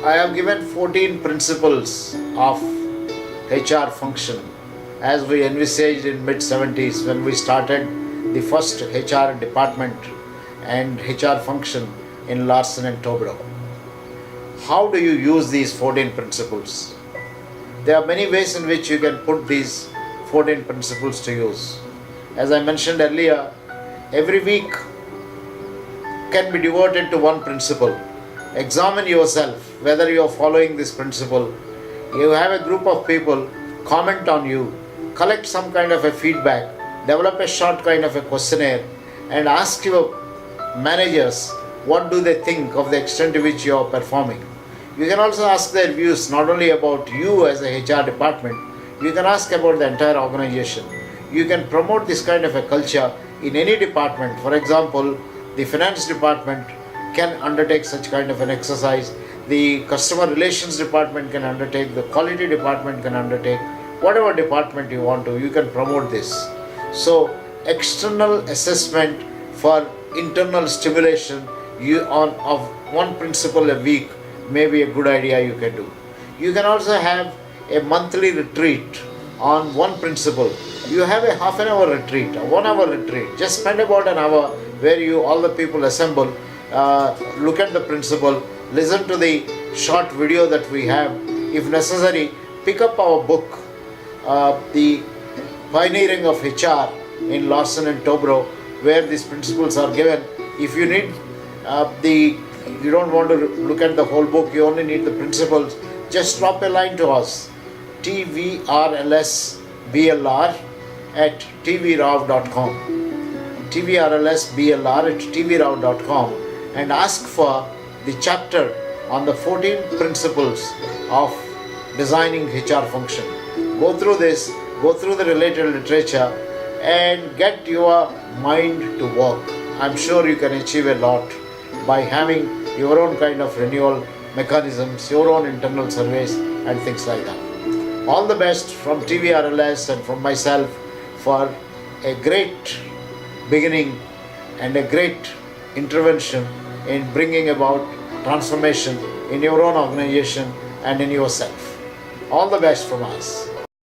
I have given 14 principles of HR function as we envisaged in mid-70s when we started the first HR department and HR function in Larsen and Toubro. How do you use these 14 principles? There are many ways in which you can put these 14 principles to use. As I mentioned earlier, every week can be devoted to one principle. Examine yourself whether you are following this principle. You have a group of people comment on you, collect some kind of a feedback, develop a short kind of a questionnaire, and ask your managers what do they think of the extent to which you are performing. You can also ask their views not only about you as a HR department, you can ask about the entire organization. You can promote this kind of a culture in any department. For example, the finance department can undertake such kind of an exercise, the customer relations department can undertake, the quality department can undertake, whatever department you want to, you can promote this. So external assessment for internal stimulation of one principle a week may be a good idea you can do. You can also have a monthly retreat on one principle. You have a half an hour retreat, a 1 hour retreat. Just spend about an hour where you all the people assemble, look at the principle, listen to the short video that we have. If necessary, pick up our book, The Pioneering of HR in Larsen and Toubro, where these principles are given. If you need you don't want to look at the whole book, you only need the principles, just drop a line to us, tvrlsblr@tvrao.com, tvrlsblr@tvrao.com, and ask for the chapter on the 14 principles of designing HR function. Go through this, go through the related literature, and get your mind to work. I'm sure you can achieve a lot by having your own kind of renewal mechanisms, your own internal surveys and things like that. All the best from TVRLS and from myself for a great beginning and a great intervention in bringing about transformation in your own organization and in yourself. All the best from us.